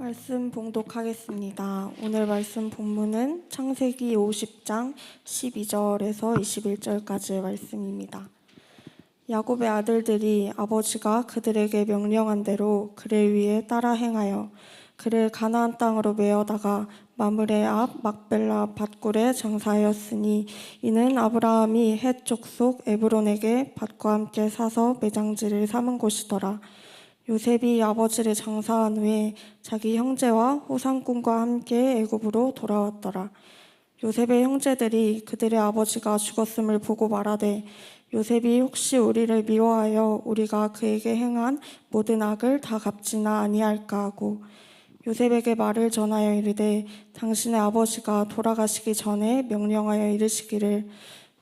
말씀 봉독하겠습니다. 오늘 말씀 본문은 창세기 50장 12절에서 21절까지의 말씀입니다. 야곱의 아들들이 아버지가 그들에게 명령한 대로 그를 위해 따라 행하여 그를 가나안 땅으로 메어다가 마므레 앞 막벨라 밭굴에 장사하였으니 이는 아브라함이 헷 족속 에브론에게 밭과 함께 사서 매장지를 삼은 곳이더라. 요셉이 아버지를 장사한 후에 자기 형제와 호상꾼과 함께 애굽으로 돌아왔더라. 요셉의 형제들이 그들의 아버지가 죽었음을 보고 말하되 요셉이 혹시 우리를 미워하여 우리가 그에게 행한 모든 악을 다 갚지나 아니할까 하고 요셉에게 말을 전하여 이르되 당신의 아버지가 돌아가시기 전에 명령하여 이르시기를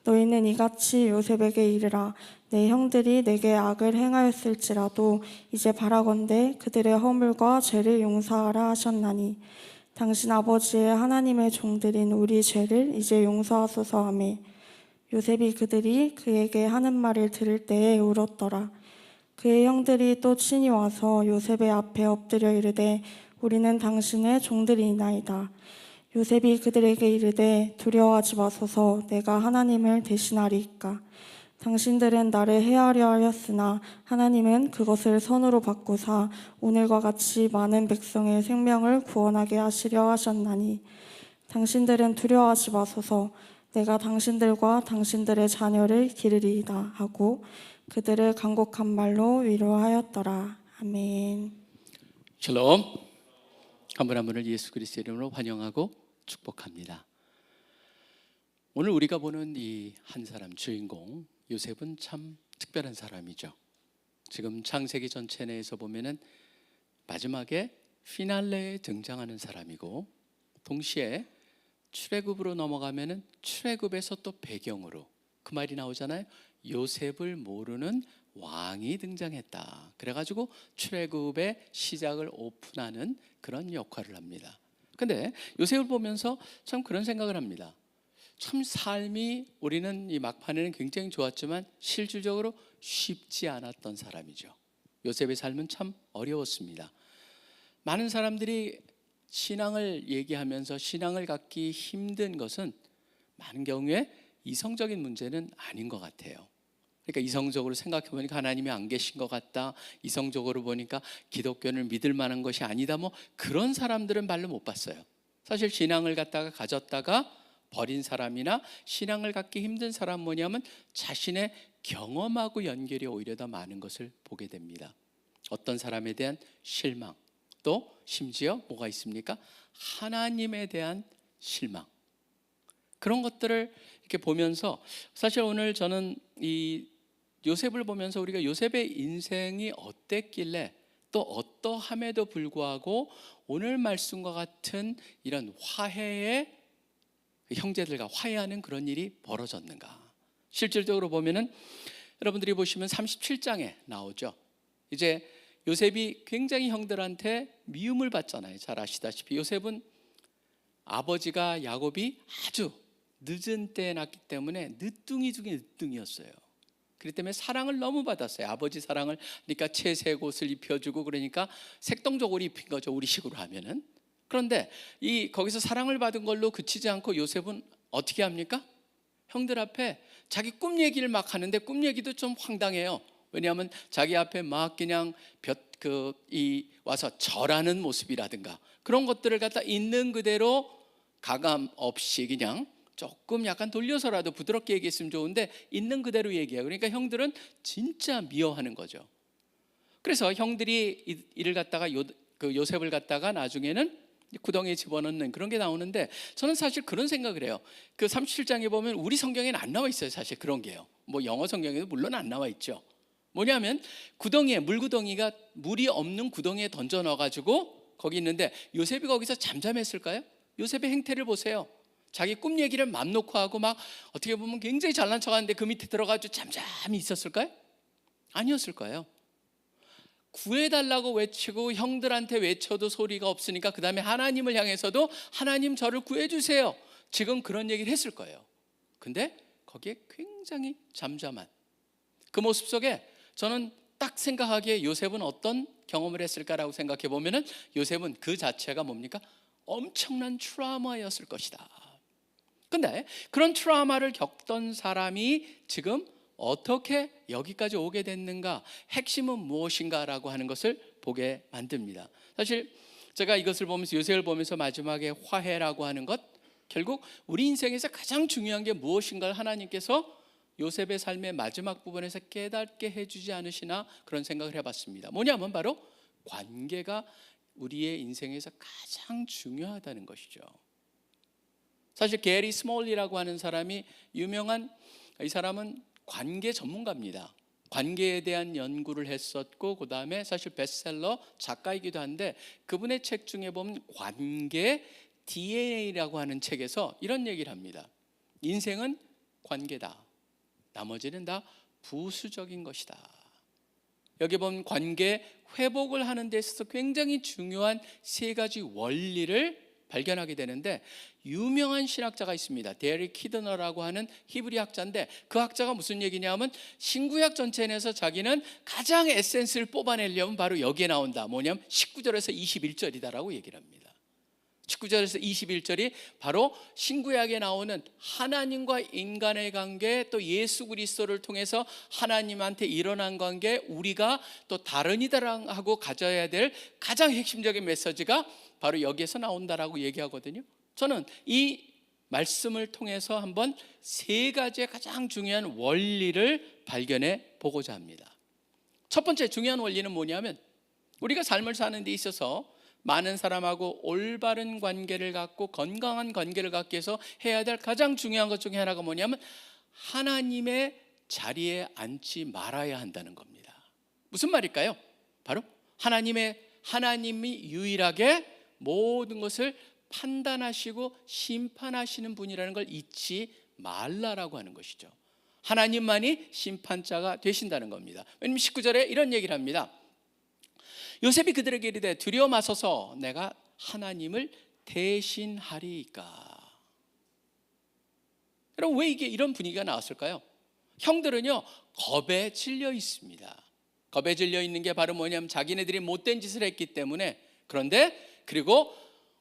너희는 이같이 요셉에게 이르라. 내 형들이 내게 악을 행하였을지라도 이제 바라건대 그들의 허물과 죄를 용서하라 하셨나니 당신 아버지의 하나님의 종들인 우리 죄를 이제 용서하소서 하매 요셉이 그들이 그에게 하는 말을 들을 때에 울었더라. 그의 형들이 또 친히 와서 요셉의 앞에 엎드려 이르되 우리는 당신의 종들이나이다. 요셉이 그들에게 이르되 두려워하지 마소서. 내가 하나님을 대신하리이까. 당신들은 나를 해하려 하였으나 하나님은 그것을 선으로 바꾸사 오늘과 같이 많은 백성의 생명을 구원하게 하시려 하셨나니 당신들은 두려워하지 마소서. 내가 당신들과 당신들의 자녀를 기르리이다 하고 그들을 간곡한 말로 위로하였더라. 아멘. 샬롬. 한 분 한 분을 예수 그리스도의 이름으로 환영하고 축복합니다. 오늘 우리가 보는 이 한 사람 주인공 요셉은 참 특별한 사람이죠. 지금 창세기 전체 내에서 보면은 마지막에 피날레에 등장하는 사람이고 동시에 출애굽으로 넘어가면은 출애굽에서 또 배경으로 그 말이 나오잖아요. 요셉을 모르는 왕이 등장했다. 그래가지고 출애굽의 시작을 오픈하는 그런 역할을 합니다. 근데 요셉을 보면서 참 그런 생각을 합니다. 참 삶이 우리는 이 막판에는 굉장히 좋았지만 실질적으로 쉽지 않았던 사람이죠. 요셉의 삶은 참 어려웠습니다. 많은 사람들이 신앙을 얘기하면서 신앙을 갖기 힘든 것은 많은 경우에 이성적인 문제는 아닌 것 같아요. 그러니까 이성적으로 생각해 보니까 하나님이 안 계신 것 같다. 이성적으로 보니까 기독교를 믿을 만한 것이 아니다. 뭐 그런 사람들은 말로 못 봤어요. 사실 신앙을 갖다가 가졌다가 버린 사람이나 신앙을 갖기 힘든 사람 뭐냐면 자신의 경험하고 연결이 오히려 더 많은 것을 보게 됩니다. 어떤 사람에 대한 실망, 또 심지어 뭐가 있습니까? 하나님에 대한 실망. 그런 것들을 이렇게 보면서 사실 오늘 저는 이 요셉을 보면서 우리가 요셉의 인생이 어땠길래 또 어떠함에도 불구하고 오늘 말씀과 같은 이런 화해의 형제들과 화해하는 그런 일이 벌어졌는가. 실질적으로 보면은 여러분들이 보시면 37장에 나오죠. 이제 요셉이 굉장히 형들한테 미움을 받잖아요. 잘 아시다시피 요셉은 아버지가 야곱이 아주 늦은 때에 낳기 때문에 늦둥이 중에 늦둥이였어요. 그렇기 때문에 사랑을 너무 받았어요. 아버지 사랑을, 그러니까 채색 옷을 입혀주고 그러니까 색동적으로 입힌 거죠. 우리식으로 하면은. 그런데 거기서 사랑을 받은 걸로 그치지 않고 요셉은 어떻게 합니까? 형들 앞에 자기 꿈 얘기를 막 하는데 꿈 얘기도 좀 황당해요. 왜냐하면 자기 앞에 막 그냥 와서 절하는 모습이라든가 그런 것들을 갖다 있는 그대로 가감 없이 그냥 조금 약간 돌려서라도 부드럽게 얘기했으면 좋은데 있는 그대로 얘기해요. 그러니까 형들은 진짜 미워하는 거죠. 그래서 형들이 이를 갖다가 요셉을 갖다가 나중에는 구덩이에 집어넣는 그런 게 나오는데 저는 사실 그런 생각을 해요. 그 37장에 보면 우리 성경에는 안 나와 있어요. 사실 그런 게요. 뭐 영어 성경에도 물론 안 나와 있죠. 뭐냐면 물구덩이가 물이 없는 구덩이에 던져 넣어가지고 거기 있는데 요셉이 거기서 잠잠했을까요? 요셉의 행태를 보세요. 자기 꿈 얘기를 맘 놓고 하고 막 어떻게 보면 굉장히 잘난 척하는데 그 밑에 들어가지고 잠잠히 있었을까요? 아니었을 거예요. 구해달라고 외치고 형들한테 외쳐도 소리가 없으니까 그 다음에 하나님을 향해서도 하나님 저를 구해주세요. 지금 그런 얘기를 했을 거예요. 근데 거기에 굉장히 잠잠한 그 모습 속에 저는 딱 생각하기에 요셉은 어떤 경험을 했을까라고 생각해 보면은 요셉은 그 자체가 뭡니까? 엄청난 트라우마였을 것이다. 근데 그런 트라우마를 겪던 사람이 지금 어떻게 여기까지 오게 됐는가, 핵심은 무엇인가라고 하는 것을 보게 만듭니다. 사실 제가 이것을 보면서, 요셉을 보면서 마지막에 화해라고 하는 것, 결국 우리 인생에서 가장 중요한 게 무엇인가를 하나님께서 요셉의 삶의 마지막 부분에서 깨닫게 해주지 않으시나, 그런 생각을 해봤습니다. 뭐냐면 바로 관계가 우리의 인생에서 가장 중요하다는 것이죠. 사실 게리 스몰리라고 하는 사람이 유명한, 이 사람은 관계 전문가입니다. 관계에 대한 연구를 했었고, 그 다음에 사실 베스트셀러 작가이기도 한데, 그분의 책 중에 보면 관계 DNA라고 하는 책에서 이런 얘기를 합니다. 인생은 관계다. 나머지는 다 부수적인 것이다. 여기 보면 관계 회복을 하는 데 있어서 굉장히 중요한 세 가지 원리를 발견하게 되는데, 유명한 신학자가 있습니다. 데리 키드너라고 하는 히브리 학자인데, 그 학자가 무슨 얘기냐면 신구약 전체에서 자기는 가장 에센스를 뽑아내려면 바로 여기에 나온다. 뭐냐면 19절에서 21절이다라고 얘기를 합니다. 19절에서 21절이 바로 신구약에 나오는 하나님과 인간의 관계, 또 예수 그리스도를 통해서 하나님한테 일어난 관계, 우리가 또 다른 이들하고 가져야 될 가장 핵심적인 메시지가 바로 여기에서 나온다라고 얘기하거든요. 저는 이 말씀을 통해서 한번 세 가지의 가장 중요한 원리를 발견해 보고자 합니다. 첫 번째 중요한 원리는 뭐냐면, 우리가 삶을 사는 데 있어서 많은 사람하고 올바른 관계를 갖고 건강한 관계를 갖기 위해서 해야 될 가장 중요한 것 중에 하나가 뭐냐면, 하나님의 자리에 앉지 말아야 한다는 겁니다. 무슨 말일까요? 바로 하나님이 유일하게 모든 것을 판단하시고 심판하시는 분이라는 걸 잊지 말라라고 하는 것이죠. 하나님만이 심판자가 되신다는 겁니다. 왜냐하면 19절에 이런 얘기를 합니다. 요셉이 그들에게 이르되 두려워 마소서, 내가 하나님을 대신하리이까. 여러분, 왜 이게 이런 분위기가 나왔을까요? 형들은요, 겁에 질려 있습니다. 겁에 질려 있는 게 바로 뭐냐면 자기네들이 못된 짓을 했기 때문에. 그런데 그리고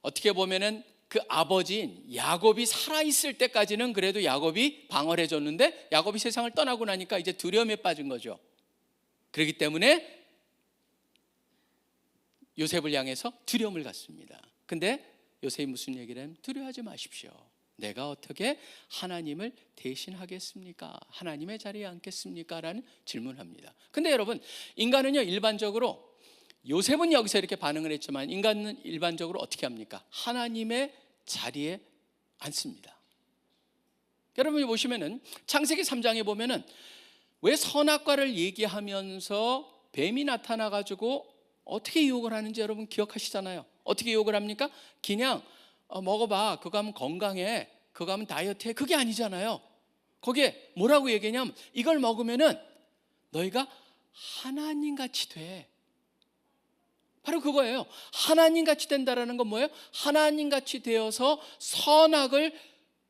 어떻게 보면은 그 아버지인 야곱이 살아있을 때까지는 그래도 야곱이 방어를 해줬는데, 야곱이 세상을 떠나고 나니까 이제 두려움에 빠진 거죠. 그렇기 때문에 요셉을 향해서 두려움을 갖습니다. 근데 요셉이 무슨 얘기를 하면, 두려워하지 마십시오. 내가 어떻게 하나님을 대신하겠습니까? 하나님의 자리에 앉겠습니까? 라는 질문을 합니다. 근데 여러분, 인간은요, 일반적으로, 요셉은 여기서 이렇게 반응을 했지만 인간은 일반적으로 어떻게 합니까? 하나님의 자리에 앉습니다. 여러분이 보시면은 창세기 3장에 보면은 왜 선악과를 얘기하면서 뱀이 나타나 가지고 어떻게 유혹을 하는지 여러분 기억하시잖아요. 어떻게 유혹을 합니까? 그냥 먹어봐, 그거 하면 건강해, 그거 하면 다이어트해, 그게 아니잖아요. 거기에 뭐라고 얘기하냐면, 이걸 먹으면은 너희가 하나님같이 돼. 바로 그거예요. 하나님같이 된다라는 건 뭐예요? 하나님같이 되어서 선악을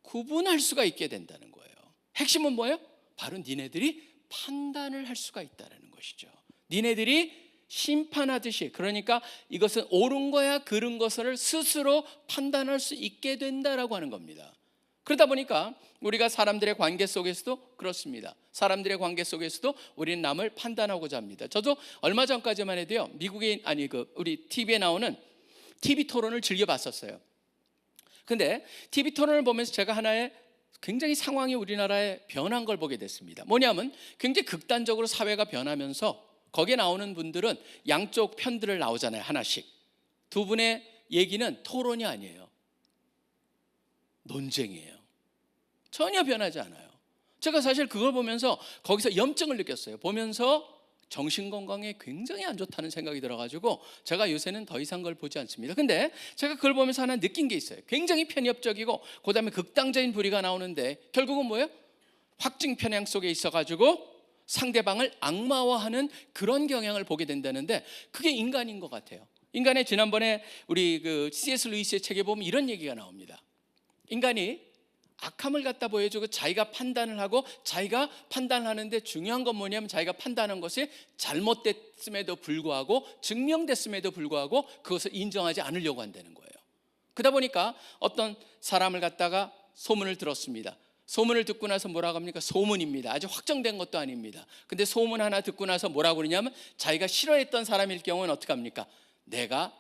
구분할 수가 있게 된다는 거예요. 핵심은 뭐예요? 바로 니네들이 판단을 할 수가 있다는 것이죠. 니네들이 심판하듯이, 그러니까 이것은 옳은 거야 그른 것을 스스로 판단할 수 있게 된다라고 하는 겁니다. 그러다 보니까 우리가 사람들의 관계 속에서도 그렇습니다. 사람들의 관계 속에서도 우리는 남을 판단하고자 합니다. 저도 얼마 전까지만 해도요, 미국에 우리 TV에 나오는 TV 토론을 즐겨봤었어요. 근데 TV 토론을 보면서 제가 하나의 굉장히 상황이 우리나라에 변한 걸 보게 됐습니다. 뭐냐면 굉장히 극단적으로 사회가 변하면서 거기에 나오는 분들은 양쪽 편들을 나오잖아요. 하나씩. 두 분의 얘기는 토론이 아니에요. 논쟁이에요. 전혀 변하지 않아요. 제가 사실 그걸 보면서 거기서 염증을 느꼈어요. 보면서 정신건강에 굉장히 안 좋다는 생각이 들어가지고 제가 요새는 더 이상 그걸 보지 않습니다. 근데 제가 그걸 보면서 하나 느낀 게 있어요. 굉장히 편협적이고 그 다음에 극단적인 불의가 나오는데, 결국은 뭐예요? 확증 편향 속에 있어가지고 상대방을 악마화하는 그런 경향을 보게 된다는데, 그게 인간인 것 같아요. 인간의, 지난번에 우리 C.S. 루이스의 책에 보면 이런 얘기가 나옵니다. 인간이 악함을 갖다 보여주고 자기가 판단을 하고 자기가 판단하는데 중요한 건 뭐냐면 자기가 판단한 것이 잘못됐음에도 불구하고 증명됐음에도 불구하고 그것을 인정하지 않으려고 한다는 거예요. 그러다 보니까 어떤 사람을 갖다가 소문을 들었습니다. 소문을 듣고 나서 뭐라고 합니까? 소문입니다. 아직 확정된 것도 아닙니다. 근데 소문 하나 듣고 나서 뭐라고 그러냐면 자기가 싫어했던 사람일 경우는 어떻게 합니까? 내가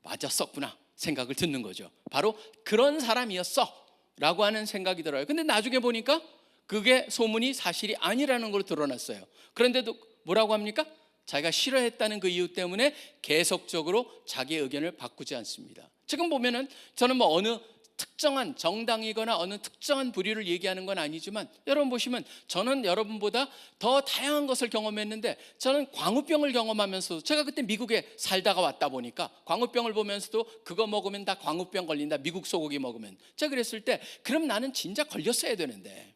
맞았었구나 생각을 듣는 거죠. 바로 그런 사람이었어 라고 하는 생각이 들어요. 근데 나중에 보니까 그게 소문이 사실이 아니라는 걸로 드러났어요. 그런데도 뭐라고 합니까? 자기가 싫어했다는 그 이유 때문에 계속적으로 자기의 의견을 바꾸지 않습니다. 지금 보면은 저는 뭐 어느 특정한 정당이거나 어느 특정한 부류를 얘기하는 건 아니지만 여러분 보시면 저는 여러분보다 더 다양한 것을 경험했는데 저는 광우병을 경험하면서도 제가 그때 미국에 살다가 왔다 보니까 광우병을 보면서도 그거 먹으면 다 광우병 걸린다, 미국 소고기 먹으면. 제가 그랬을 때 그럼 나는 진짜 걸렸어야 되는데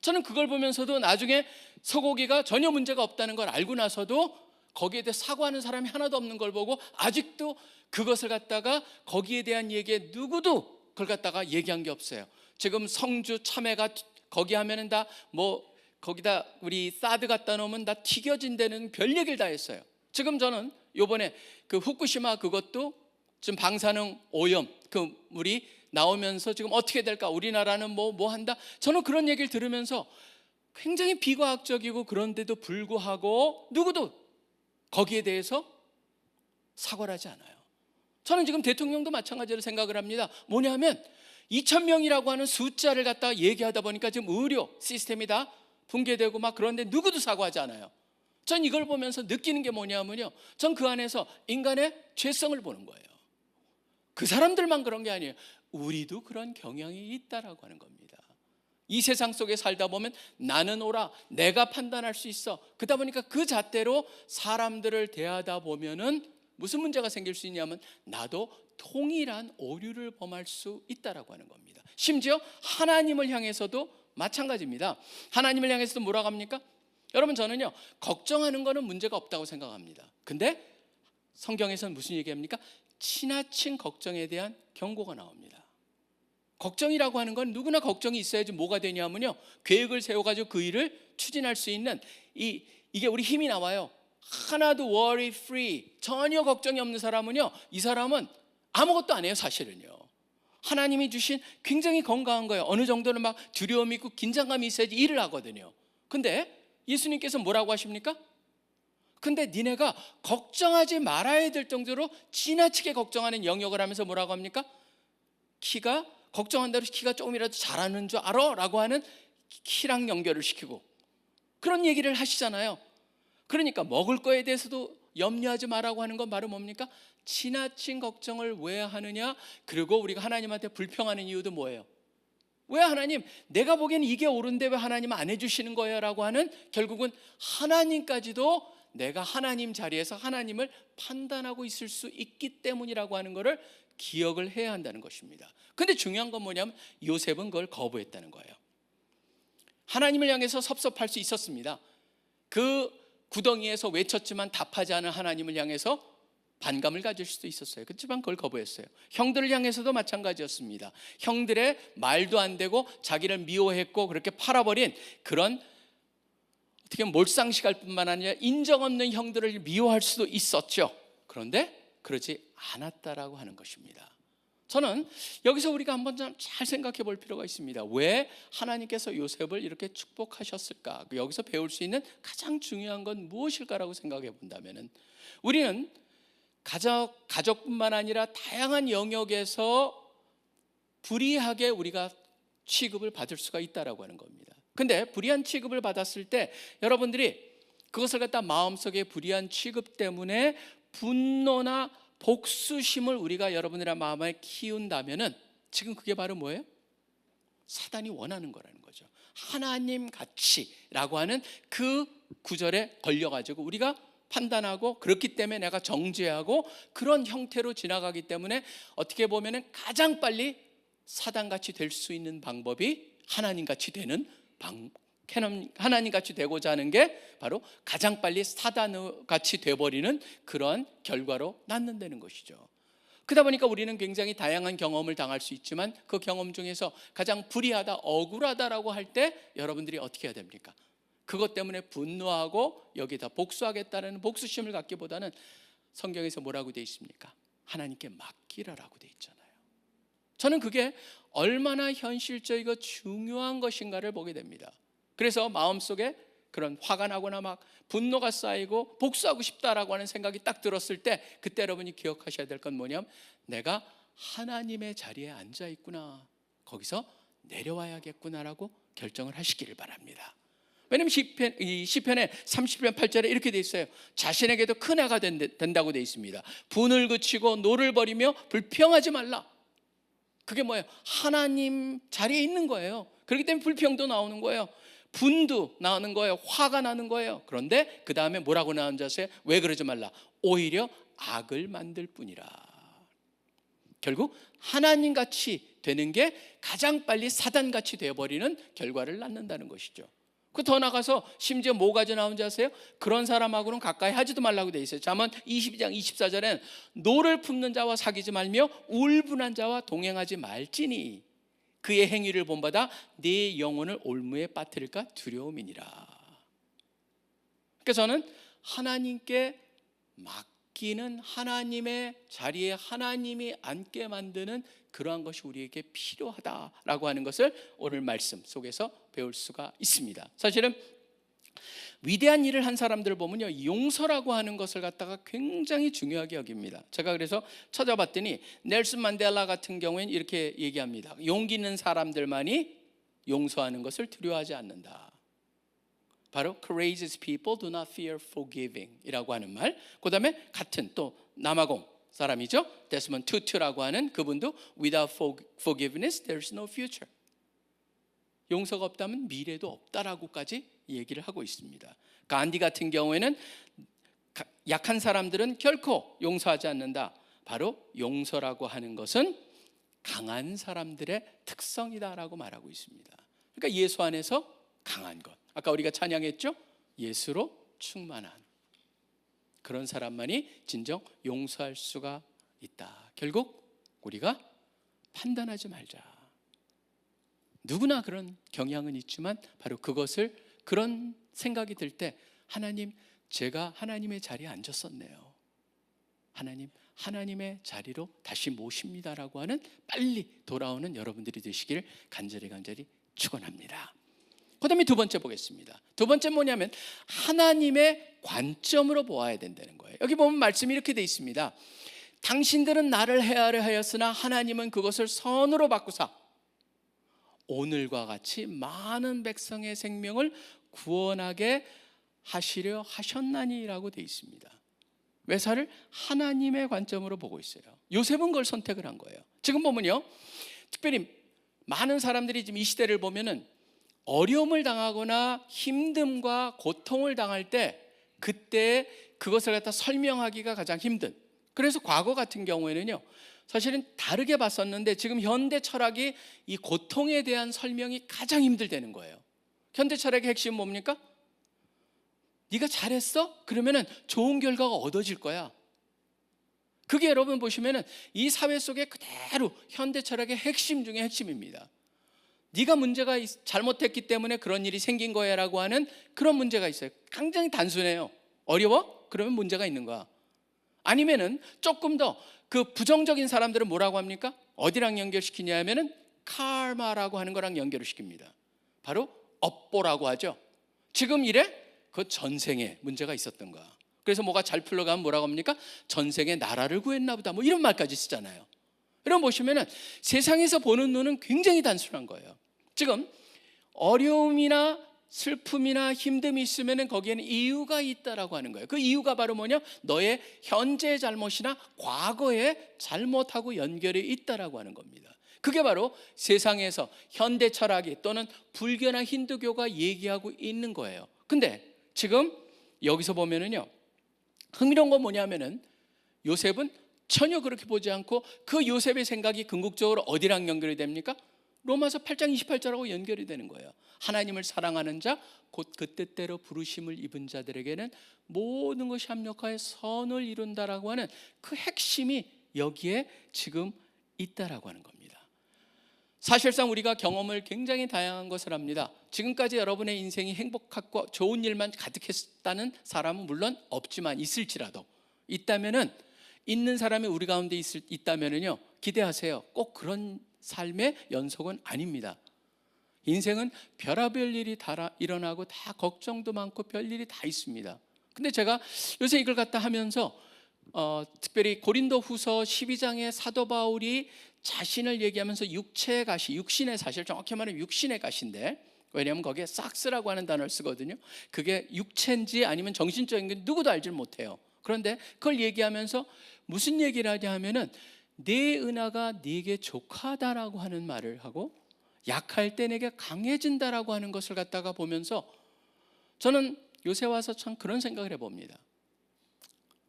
저는 그걸 보면서도 나중에 소고기가 전혀 문제가 없다는 걸 알고 나서도 거기에 대해 사과하는 사람이 하나도 없는 걸 보고 아직도 그것을 갖다가 거기에 대한 얘기에 누구도 그걸 갖다가 얘기한 게 없어요. 지금 성주 참외가 거기 하면은 다 뭐 거기다 우리 사드 갖다 놓으면 다 튀겨진다는 별 얘기를 다 했어요. 지금 저는 요번에 그 후쿠시마 그것도 지금 방사능 오염 그 물이 나오면서 지금 어떻게 될까? 우리나라는 뭐 한다? 저는 그런 얘기를 들으면서 굉장히 비과학적이고 그런데도 불구하고 누구도 거기에 대해서 사과를 하지 않아요. 저는 지금 대통령도 마찬가지로 생각을 합니다. 뭐냐면 2,000명이라고 하는 숫자를 갖다가 얘기하다 보니까 지금 의료 시스템이 다 붕괴되고 막 그런데 누구도 사과하지 않아요. 전 이걸 보면서 느끼는 게 뭐냐면요, 전 그 안에서 인간의 죄성을 보는 거예요. 그 사람들만 그런 게 아니에요. 우리도 그런 경향이 있다라고 하는 겁니다. 이 세상 속에 살다 보면 나는 옳아, 내가 판단할 수 있어. 그러다 보니까 그 잣대로 사람들을 대하다 보면은 무슨 문제가 생길 수 있냐면 나도 동일한 오류를 범할 수 있다라고 하는 겁니다. 심지어 하나님을 향해서도 마찬가지입니다. 하나님을 향해서도 뭐라고 합니까? 여러분 저는요 걱정하는 거는 문제가 없다고 생각합니다. 근데 성경에서는 무슨 얘기합니까? 지나친 걱정에 대한 경고가 나옵니다. 걱정이라고 하는 건 누구나 걱정이 있어야지 뭐가 되냐면요, 계획을 세워가지고 그 일을 추진할 수 있는 이게 우리 힘이 나와요. 하나도 worry free, 전혀 걱정이 없는 사람은요, 이 사람은 아무것도 안 해요. 사실은요 하나님이 주신 굉장히 건강한 거예요. 어느 정도는 막 두려움이 있고 긴장감이 있어야지 일을 하거든요. 근데 예수님께서 뭐라고 하십니까? 근데 니네가 걱정하지 말아야 될 정도로 지나치게 걱정하는 영역을 하면서 뭐라고 합니까? 키가 걱정한다고 키가 조금이라도 잘하는 줄 알아? 라고 하는 키랑 연결을 시키고 그런 얘기를 하시잖아요. 그러니까 먹을 거에 대해서도 염려하지 말라고 하는 건 바로 뭡니까? 지나친 걱정을 왜 하느냐? 그리고 우리가 하나님한테 불평하는 이유도 뭐예요? 왜 하나님, 내가 보기에는 이게 옳은데 왜 하나님 안 해주시는 거예요? 라고 하는, 결국은 하나님까지도 내가 하나님 자리에서 하나님을 판단하고 있을 수 있기 때문이라고 하는 것을 기억을 해야 한다는 것입니다. 근데 중요한 건 뭐냐면 요셉은 그걸 거부했다는 거예요. 하나님을 향해서 섭섭할 수 있었습니다. 그 구덩이에서 외쳤지만 답하지 않은 하나님을 향해서 반감을 가질 수도 있었어요. 그렇지만 그걸 거부했어요. 형들을 향해서도 마찬가지였습니다. 형들의 말도 안 되고 자기를 미워했고 그렇게 팔아버린 그런 어떻게 몰상식할 뿐만 아니라 인정 없는 형들을 미워할 수도 있었죠. 그런데 그러지 않았다라고 하는 것입니다. 저는 여기서 우리가 한번 잘 생각해 볼 필요가 있습니다. 왜 하나님께서 요셉을 이렇게 축복하셨을까? 여기서 배울 수 있는 가장 중요한 건 무엇일까라고 생각해 본다면 우리는 가족뿐만 아니라 다양한 영역에서 불이하게 우리가 취급을 받을 수가 있다라고 하는 겁니다. 근데 불이한 취급을 받았을 때 여러분들이 그것을 갖다 마음속에 불이한 취급 때문에 분노나 복수심을 우리가 여러분들의 마음에 키운다면은 지금 그게 바로 뭐예요? 사단이 원하는 거라는 거죠. 하나님 같이라고 하는 그 구절에 걸려가지고 우리가 판단하고 그렇기 때문에 내가 정죄하고 그런 형태로 지나가기 때문에 어떻게 보면은 가장 빨리 사단같이 될 수 있는 방법이 하나님같이 되는 하나님같이 되고자 하는 게 바로 가장 빨리 사단같이 돼버리는 그런 결과로 낳는다는 것이죠. 그러다 보니까 우리는 굉장히 다양한 경험을 당할 수 있지만 그 경험 중에서 가장 불의하다, 억울하다라고 할 때 여러분들이 어떻게 해야 됩니까? 그것 때문에 분노하고 여기다 복수하겠다는 복수심을 갖기보다는 성경에서 뭐라고 돼 있습니까? 하나님께 맡기라라고 돼 있잖아요. 저는 그게 얼마나 현실적이고 중요한 것인가를 보게 됩니다. 그래서 마음속에 그런 화가 나거나 막 분노가 쌓이고 복수하고 싶다라고 하는 생각이 딱 들었을 때 그때 여러분이 기억하셔야 될 건 뭐냐면 내가 하나님의 자리에 앉아 있구나, 거기서 내려와야겠구나라고 결정을 하시기를 바랍니다. 왜냐하면 시편의 30편 8절에 이렇게 돼 있어요. 자신에게도 큰 해가 된다고 돼 있습니다. 분을 그치고 노를 버리며 불평하지 말라. 그게 뭐예요? 하나님 자리에 있는 거예요. 그렇기 때문에 불평도 나오는 거예요. 분도 나오는 거예요. 화가 나는 거예요. 그런데 그 다음에 뭐라고 나오는지 아세요? 왜 그러지 말라? 오히려 악을 만들 뿐이라. 결국 하나님같이 되는 게 가장 빨리 사단같이 되어버리는 결과를 낳는다는 것이죠. 그 더 나가서 심지어 뭐가지 나오는지 아세요? 그런 사람하고는 가까이 하지도 말라고 돼 있어요. 잠언 22장 24절에는 노를 품는 자와 사귀지 말며 울분한 자와 동행하지 말지니 그의 행위를 본받아 네 영혼을 올무에 빠뜨릴까 두려움이니라. 그래서 저는 하나님께 맡기는, 하나님의 자리에 하나님이 앉게 만드는 그러한 것이 우리에게 필요하다라고 하는 것을 오늘 말씀 속에서 배울 수가 있습니다. 사실은 위대한 일을 한 사람들을 보면요, 용서라고 하는 것을 갖다가 굉장히 중요하게 여깁니다. 제가 그래서 찾아봤더니 넬슨 만델라 같은 경우에는 이렇게 얘기합니다. 용기 있는 사람들만이 용서하는 것을 두려워하지 않는다. 바로 courageous people do not fear forgiving 이라고 하는 말. 그 다음에 같은 또 남아공 사람이죠, 데스먼드 투투라고 하는 그분도 without forgiveness there's no future. 용서가 없다면 미래도 없다라고까지 얘기를 하고 있습니다. 간디 같은 경우에는 약한 사람들은 결코 용서하지 않는다. 바로 용서라고 하는 것은 강한 사람들의 특성이다라고 말하고 있습니다. 그러니까 예수 안에서 강한 것, 아까 우리가 찬양했죠? 예수로 충만한 그런 사람만이 진정 용서할 수가 있다. 결국 우리가 판단하지 말자. 누구나 그런 경향은 있지만 바로 그것을, 그런 생각이 들 때 하나님, 제가 하나님의 자리에 앉았었네요. 하나님, 하나님의 자리로 다시 모십니다라고 하는 빨리 돌아오는 여러분들이 되시기를 간절히 축원합니다. 그 다음에 두 번째 보겠습니다. 두 번째 뭐냐면 하나님의 관점으로 보아야 된다는 거예요. 여기 보면 말씀이 이렇게 돼 있습니다. 당신들은 나를 헤아려 하였으나 하나님은 그것을 선으로 바꾸사 오늘과 같이 많은 백성의 생명을 구원하게 하시려 하셨나니라고 돼 있습니다. 외사를 하나님의 관점으로 보고 있어요. 요셉은 그걸 선택을 한 거예요. 지금 보면요, 특별히 많은 사람들이 지금 이 시대를 보면은 어려움을 당하거나 힘듦과 고통을 당할 때 그때 그것을 갖다 설명하기가 가장 힘든, 그래서 과거 같은 경우에는요 사실은 다르게 봤었는데 지금 현대 철학이 이 고통에 대한 설명이 가장 힘들다는 거예요. 현대 철학의 핵심은 뭡니까? 네가 잘했어? 그러면은 좋은 결과가 얻어질 거야. 그게 여러분 보시면은 이 사회 속에 그대로 현대 철학의 핵심 중에 핵심입니다. 네가 문제가 잘못했기 때문에 그런 일이 생긴 거야 라고 하는 그런 문제가 있어요. 굉장히 단순해요. 어려워? 그러면 문제가 있는 거야. 아니면은 조금 더 그 부정적인 사람들은 뭐라고 합니까? 어디랑 연결시키냐 하면은 카르마라고 하는 거랑 연결을 시킵니다. 바로 업보라고 하죠. 지금 이래? 그 전생에 문제가 있었던 거야. 그래서 뭐가 잘 풀려가면 뭐라고 합니까? 전생에 나라를 구했나 보다, 뭐 이런 말까지 쓰잖아요. 여러분 보시면은 세상에서 보는 눈은 굉장히 단순한 거예요. 지금 어려움이나 슬픔이나 힘듦이 있으면은 거기에는 이유가 있다라고 하는 거예요. 그 이유가 바로 뭐냐? 너의 현재의 잘못이나 과거의 잘못하고 연결이 있다라고 하는 겁니다. 그게 바로 세상에서 현대 철학이 또는 불교나 힌두교가 얘기하고 있는 거예요. 근데 지금 여기서 보면은요, 흥미로운 건 뭐냐면은 요셉은 전혀 그렇게 보지 않고 그 요셉의 생각이 궁극적으로 어디랑 연결이 됩니까? 로마서 8장 28절하고 연결이 되는 거예요. 하나님을 사랑하는 자 곧 그 뜻대로 부르심을 입은 자들에게는 모든 것이 합력하여 선을 이룬다라고 하는 그 핵심이 여기에 지금 있다라고 하는 겁니다. 사실상 우리가 경험을 굉장히 다양한 것을 합니다. 지금까지 여러분의 인생이 행복하고 좋은 일만 가득했다는 사람은 물론 없지만 있을지라도 있다면은 있는 사람이 우리 가운데 있다면은요, 기대하세요. 꼭 그런 삶의 연속은 아닙니다. 인생은 별의별 일이 다 일어나고 다 걱정도 많고 별일이 다 있습니다. 근데 제가 요새 이걸 갖다 하면서 특별히 고린도후서 12장의 사도 바울이 자신을 얘기하면서 육체의 가시, 육신의 사실, 정확히 말하면 육신의 가시인데, 왜냐하면 거기에 삭스라고 하는 단어를 쓰거든요. 그게 육체인지 아니면 정신적인 게 누구도 알지 못해요. 그런데 그걸 얘기하면서 무슨 얘기를 하냐 하면은 내 은하가 네게 족하다라고 하는 말을 하고 약할 때 내게 강해진다라고 하는 것을 갖다가 보면서 저는 요새 와서 참 그런 생각을 해봅니다.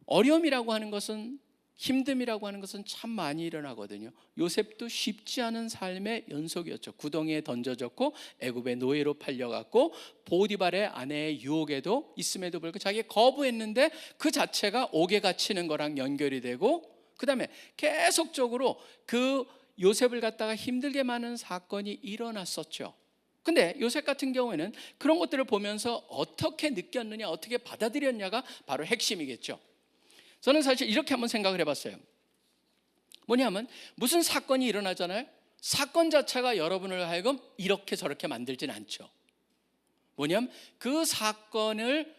어려움이라고 하는 것은, 힘듦이라고 하는 것은 참 많이 일어나거든요. 요셉도 쉽지 않은 삶의 연속이었죠. 구덩이에 던져졌고 애굽의 노예로 팔려갔고 보디발의 아내의 유혹에도 있음에도 불구하고 자기가 거부했는데 그 자체가 옥에 갇히는 거랑 연결이 되고, 그 다음에 계속적으로 그 요셉을 갖다가 힘들게 많은 사건이 일어났었죠. 근데 요셉 같은 경우에는 그런 것들을 보면서 어떻게 느꼈느냐, 어떻게 받아들였냐가 바로 핵심이겠죠. 저는 사실 이렇게 한번 생각을 해봤어요. 뭐냐면 무슨 사건이 일어나잖아요. 사건 자체가 여러분을 하여금 이렇게 저렇게 만들진 않죠. 뭐냐면 그 사건을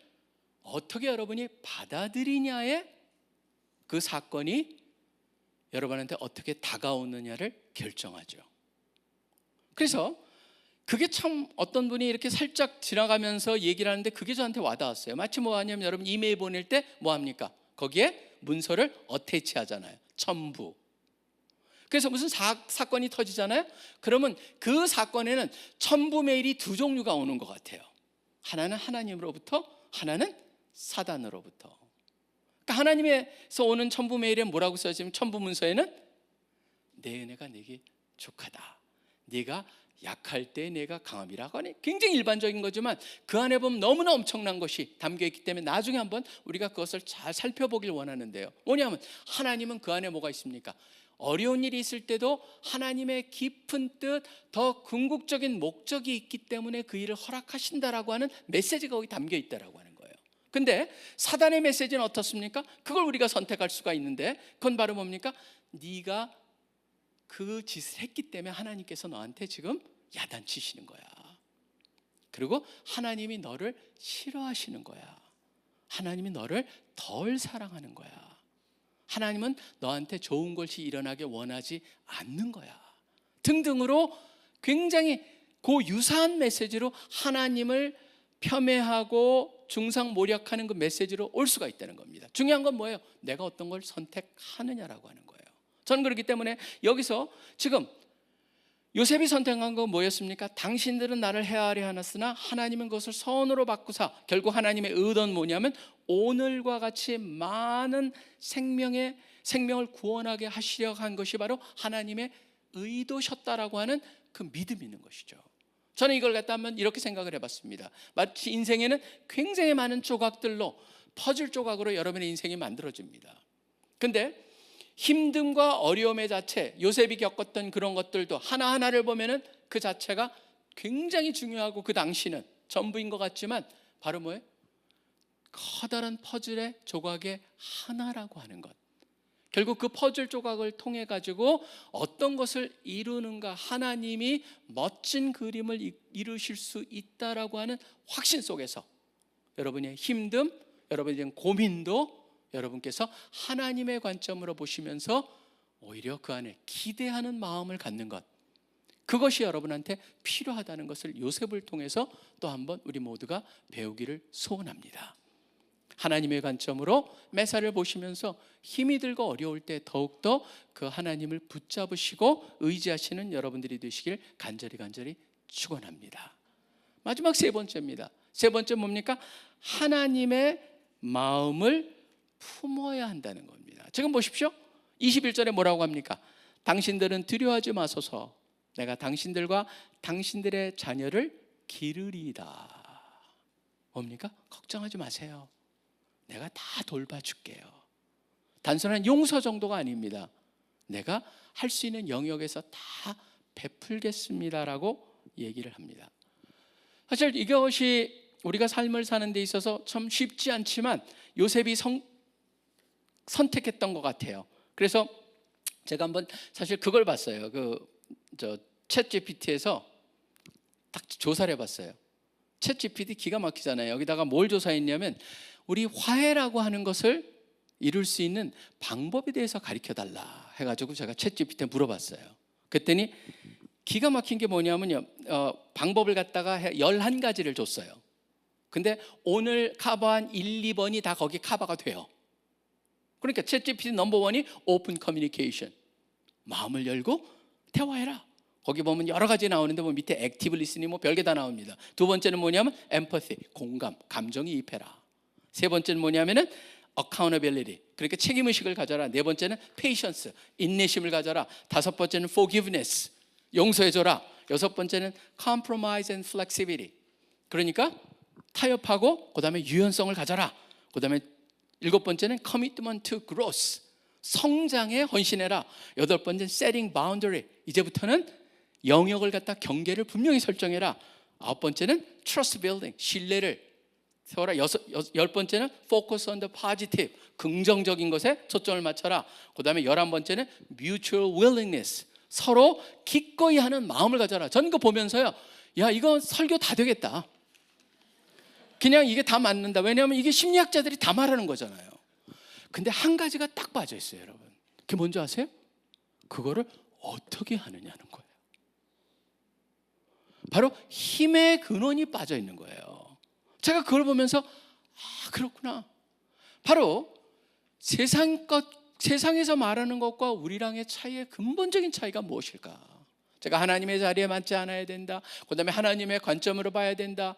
어떻게 여러분이 받아들이냐에 그 사건이 여러분한테 어떻게 다가오느냐를 결정하죠. 그래서 그게 참 어떤 분이 이렇게 살짝 지나가면서 얘기를 하는데 그게 저한테 와닿았어요. 마치 뭐 하냐면 여러분 이메일 보낼 때 뭐 합니까? 거기에 문서를 어태치 하잖아요. 첨부. 그래서 무슨 사건이 터지잖아요. 그러면 그 사건에는 첨부 메일이 두 종류가 오는 것 같아요. 하나는 하나님으로부터, 하나는 사단으로부터. 그러니까 하나님에서 오는 첨부 메일에 뭐라고 써지면 첨부 문서에는 내 은혜가 내게 족하다. 네가 약할 때 내가 강함이라고 하니 굉장히 일반적인 거지만 그 안에 보면 너무나 엄청난 것이 담겨있기 때문에 나중에 한번 우리가 그것을 잘 살펴보길 원하는데요. 뭐냐면 하나님은 그 안에 뭐가 있습니까? 어려운 일이 있을 때도 하나님의 깊은 뜻, 더 궁극적인 목적이 있기 때문에 그 일을 허락하신다라고 하는 메시지가 거기 담겨 있다라고 하는 거예요. 근데 사단의 메시지는 어떻습니까? 그걸 우리가 선택할 수가 있는데 그건 바로 뭡니까? 네가 그 짓을 했기 때문에 하나님께서 너한테 지금 야단치시는 거야. 그리고 하나님이 너를 싫어하시는 거야. 하나님이 너를 덜 사랑하는 거야. 하나님은 너한테 좋은 것이 일어나게 원하지 않는 거야. 등등으로 굉장히 그 유사한 메시지로 하나님을 폄훼하고 중상모략하는 그 메시지로 올 수가 있다는 겁니다. 중요한 건 뭐예요? 내가 어떤 걸 선택하느냐라고 하는 거예요. 저는 그렇기 때문에 여기서 지금 요셉이 선택한 건 뭐였습니까? 당신들은 나를 해하려 하였으나 하나님은 그것을 선으로 바꾸사, 결국 하나님의 의도는 뭐냐면 오늘과 같이 많은 생명을 구원하게 하시려 한 것이 바로 하나님의 의도셨다라고 하는 그 믿음이 있는 것이죠. 저는 이걸 갖다 한번 이렇게 생각을 해봤습니다. 마치 인생에는 굉장히 많은 조각들로, 퍼즐 조각으로 여러분의 인생이 만들어집니다. 근데 힘듦과 어려움의 자체, 요셉이 겪었던 그런 것들도 하나하나를 보면은 그 자체가 굉장히 중요하고 그 당시는 전부인 것 같지만 바로 뭐예요? 커다란 퍼즐의 조각의 하나라고 하는 것. 결국 그 퍼즐 조각을 통해 가지고 어떤 것을 이루는가, 하나님이 멋진 그림을 이루실 수 있다라고 하는 확신 속에서 여러분의 힘듦, 여러분의 고민도 여러분께서 하나님의 관점으로 보시면서 오히려 그 안에 기대하는 마음을 갖는 것, 그것이 여러분한테 필요하다는 것을 요셉을 통해서 또 한번 우리 모두가 배우기를 소원합니다. 하나님의 관점으로 메사를 보시면서 힘이 들고 어려울 때 더욱더 그 하나님을 붙잡으시고 의지하시는 여러분들이 되시길 간절히 축원합니다. 마지막 세 번째입니다. 세 번째 뭡니까? 하나님의 마음을 품어야 한다는 겁니다. 지금 보십시오. 21절에 뭐라고 합니까? 당신들은 두려워하지 마소서. 내가 당신들과 당신들의 자녀를 기르리이다. 뭡니까? 걱정하지 마세요. 내가 다 돌봐줄게요. 단순한 용서 정도가 아닙니다. 내가 할 수 있는 영역에서 다 베풀겠습니다라고 얘기를 합니다. 사실 이것이 우리가 삶을 사는 데 있어서 참 쉽지 않지만 요셉이 선택했던 것 같아요. 그래서 제가 한번 사실 그걸 봤어요. 챗 GPT에서 딱 조사를 해봤어요. 챗 GPT 기가 막히잖아요. 여기다가 뭘 조사했냐면 우리 화해라고 하는 것을 이룰 수 있는 방법에 대해서 가르쳐달라 해가지고 제가 챗 GPT에 물어봤어요. 그랬더니 기가 막힌 게 뭐냐면요, 방법을 갖다가 11가지를 줬어요. 근데 오늘 커버한 1, 2번이 다 거기 커버가 돼요. 그러니까 챗 GPT 넘버 1이 오픈 커뮤니케이션, 마음을 열고 대화해라. 거기 보면 여러 가지 나오는데 뭐 밑에 액티브 리스닝 뭐 별게 다 나옵니다. 두 번째는 뭐냐면 엠퍼시, 공감, 감정이입해라. 세 번째는 뭐냐면은 accountability, 그러니까 책임의식을 가져라. 네 번째는 patience, 인내심을 가져라. 다섯 번째는 forgiveness, 용서해줘라. 여섯 번째는 compromise and flexibility, 그러니까 타협하고 그 다음에 유연성을 가져라. 그 다음에 일곱 번째는 commitment to growth, 성장에 헌신해라. 여덟 번째는 setting boundary, 이제부터는 영역을 갖다 경계를 분명히 설정해라. 아홉 번째는 trust building, 신뢰를 세워라. 열 번째는 focus on the positive, 긍정적인 것에 초점을 맞춰라. 그 다음에 11번째는 mutual willingness, 서로 기꺼이 하는 마음을 가져라. 저는 이거 보면서요, 야, 이거 설교 다 되겠다. 그냥 이게 다 맞는다. 왜냐하면 이게 심리학자들이 다 말하는 거잖아요. 근데 한 가지가 딱 빠져 있어요, 여러분. 그게 뭔지 아세요? 그거를 어떻게 하느냐는 거예요. 바로 힘의 근원이 빠져 있는 거예요. 제가 그걸 보면서 그렇구나. 바로 세상에서 말하는 것과 우리랑의 차이의 근본적인 차이가 무엇일까? 제가 하나님의 자리에 맞지 않아야 된다. 그 다음에 하나님의 관점으로 봐야 된다.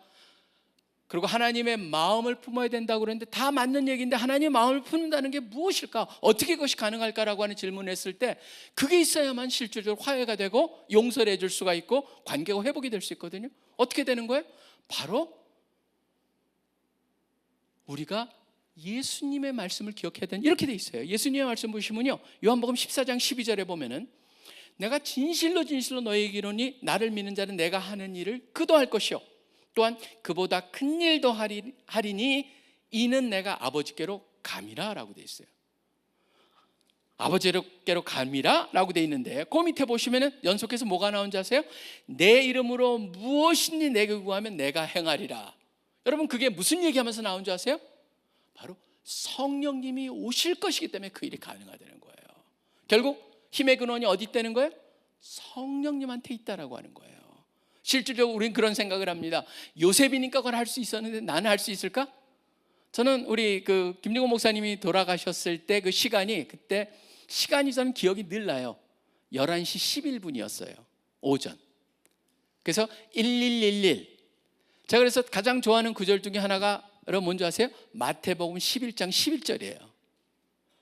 그리고 하나님의 마음을 품어야 된다고 그러는데 다 맞는 얘기인데 하나님의 마음을 품는다는 게 무엇일까? 어떻게 그것이 가능할까라고 하는 질문을 했을 때 그게 있어야만 실질적으로 화해가 되고 용서를 해줄 수가 있고 관계가 회복이 될 수 있거든요. 어떻게 되는 거예요? 바로 우리가 예수님의 말씀을 기억해야 되는, 이렇게 돼 있어요. 예수님의 말씀 보시면요, 요한복음 14장 12절에 보면은 내가 진실로 너희에게 이르노니 나를 믿는 자는 내가 하는 일을 그도 할 것이요 또한 그보다 큰 일도 하리니 이는 내가 아버지께로 감이라 라고 돼 있어요. 아버지께로 감이라 라고 돼 있는데 그 밑에 보시면은 연속해서 뭐가 나온지 아세요? 내 이름으로 무엇이니 내게 구하면 내가 행하리라. 여러분 그게 무슨 얘기하면서 나온 줄 아세요? 바로 성령님이 오실 것이기 때문에 그 일이 가능하다는 거예요. 결국 힘의 근원이 어디 있다는 거예요? 성령님한테 있다라고 하는 거예요. 실질적으로 우리는 그런 생각을 합니다. 요셉이니까 그걸 할 수 있었는데 나는 할 수 있을까? 저는 우리 김정호 목사님이 돌아가셨을 때 그 시간이, 그때 시간이 저는 기억이 늘 나요. 11시 11분이었어요 오전. 그래서 1111, 제가 그래서 가장 좋아하는 구절 중에 하나가 여러분 뭔지 아세요? 마태복음 11장 11절이에요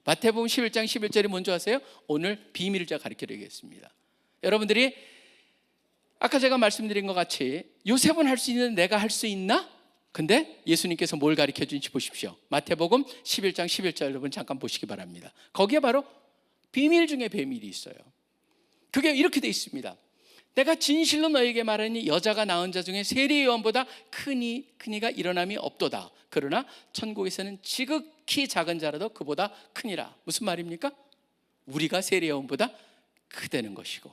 마태복음 11장 11절이 뭔지 아세요? 오늘 비밀을 제가 가르쳐드리겠습니다. 여러분들이 아까 제가 말씀드린 것 같이 요셉은 할 수 있는데 내가 할 수 있나? 근데 예수님께서 뭘 가르쳐 주는지 보십시오. 마태복음 11장 11절 여러분 잠깐 보시기 바랍니다. 거기에 바로 비밀 중에 비밀이 있어요. 그게 이렇게 돼 있습니다. 내가 진실로 너에게 말하니 여자가 낳은 자 중에 세리 요한보다 큰 이가 일어남이 없도다. 그러나 천국에서는 지극히 작은 자라도 그보다 크니라. 무슨 말입니까? 우리가 세리 요한보다 크다는 것이고,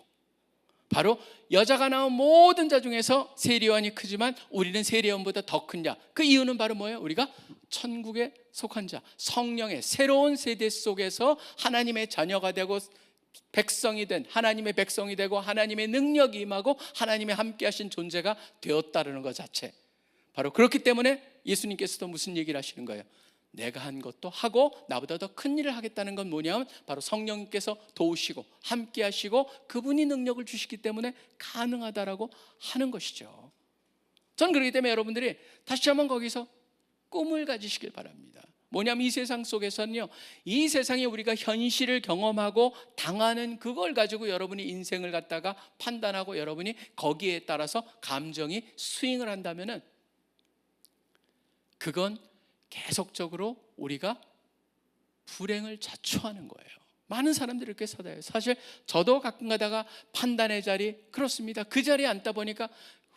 바로 여자가 낳은 모든 자 중에서 세리 요한이 크지만 우리는 세리 요한보다 더 큰 자. 그 이유는 바로 뭐예요? 우리가 천국에 속한 자, 성령의 새로운 세대 속에서 하나님의 자녀가 되고 백성이 된, 하나님의 백성이 되고 하나님의 능력이 임하고 하나님의 함께 하신 존재가 되었다는 것 자체. 바로 그렇기 때문에 예수님께서도 무슨 얘기를 하시는 거예요? 내가 한 것도 하고 나보다 더 큰 일을 하겠다는 건 뭐냐면 바로 성령님께서 도우시고 함께 하시고 그분이 능력을 주시기 때문에 가능하다라고 하는 것이죠. 전 그렇기 때문에 여러분들이 다시 한번 거기서 꿈을 가지시길 바랍니다. 뭐냐면 이 세상 속에서는요, 이 세상에 우리가 현실을 경험하고 당하는 그걸 가지고 여러분이 인생을 갖다가 판단하고 여러분이 거기에 따라서 감정이 스윙을 한다면은 그건 계속적으로 우리가 불행을 자초하는 거예요. 많은 사람들이 이렇게 살아요. 사실 저도 가끔 가다가 판단의 자리, 그렇습니다. 그 자리에 앉다 보니까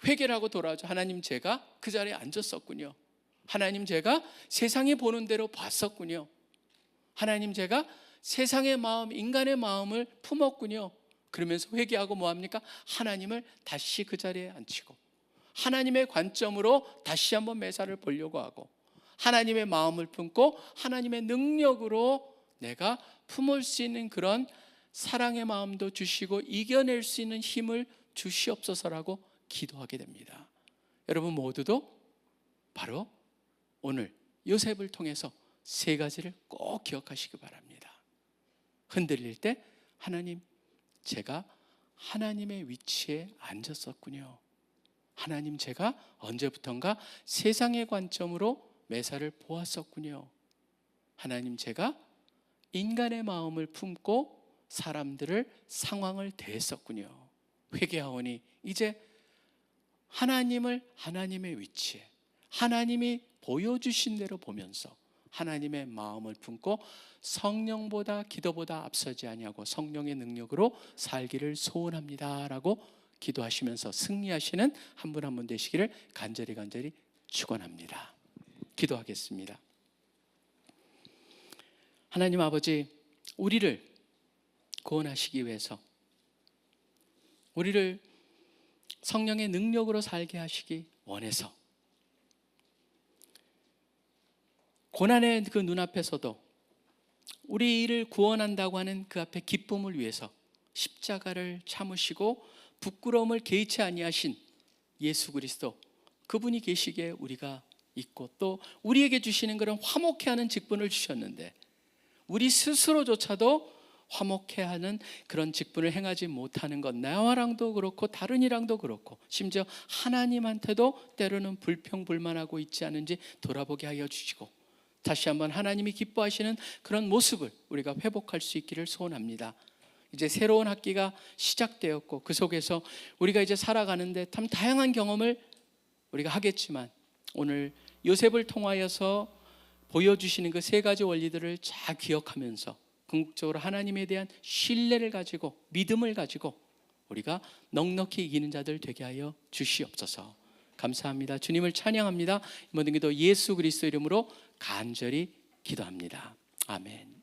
회개를 하고 돌아오죠. 하나님, 제가 그 자리에 앉았었군요. 하나님, 제가 세상이 보는 대로 봤었군요. 하나님, 제가 세상의 마음, 인간의 마음을 품었군요. 그러면서 회개하고 뭐합니까? 하나님을 다시 그 자리에 앉히고 하나님의 관점으로 다시 한번 매사를 보려고 하고 하나님의 마음을 품고 하나님의 능력으로 내가 품을 수 있는 그런 사랑의 마음도 주시고 이겨낼 수 있는 힘을 주시옵소서라고 기도하게 됩니다. 여러분 모두도 바로 오늘 요셉을 통해서 세 가지를 꼭 기억하시기 바랍니다. 흔들릴 때 하나님, 제가 하나님의 위치에 앉았었군요. 하나님, 제가 언제부턴가 세상의 관점으로 매사를 보았었군요. 하나님, 제가 인간의 마음을 품고 사람들을, 상황을 대했었군요. 회개하오니 이제 하나님을 하나님의 위치에 하나님이 보여주신 대로 보면서 하나님의 마음을 품고 성령보다 기도보다 앞서지 아니하고 성령의 능력으로 살기를 소원합니다라고 기도하시면서 승리하시는 한 분 한 분 되시기를 간절히 축원합니다. 기도하겠습니다. 하나님 아버지, 우리를 구원하시기 위해서 우리를 성령의 능력으로 살게 하시기 원해서 고난의 그 눈앞에서도 우리를 구원한다고 하는 그 앞에 기쁨을 위해서 십자가를 참으시고 부끄러움을 개의치 아니하신 예수 그리스도, 그분이 계시기에 우리가 있고 또 우리에게 주시는 그런 화목해하는 직분을 주셨는데 우리 스스로조차도 화목해하는 그런 직분을 행하지 못하는 것, 나와랑도 그렇고 다른 이랑도 그렇고 심지어 하나님한테도 때로는 불평불만하고 있지 않은지 돌아보게 하여 주시고 다시 한번 하나님이 기뻐하시는 그런 모습을 우리가 회복할 수 있기를 소원합니다. 이제 새로운 학기가 시작되었고 그 속에서 우리가 이제 살아가는데 참 다양한 경험을 우리가 하겠지만 오늘 요셉을 통하여서 보여주시는 그 세 가지 원리들을 잘 기억하면서 궁극적으로 하나님에 대한 신뢰를 가지고 믿음을 가지고 우리가 넉넉히 이기는 자들 되게 하여 주시옵소서. 감사합니다. 주님을 찬양합니다. 모든 기도 예수 그리스도 이름으로 간절히 기도합니다. 아멘.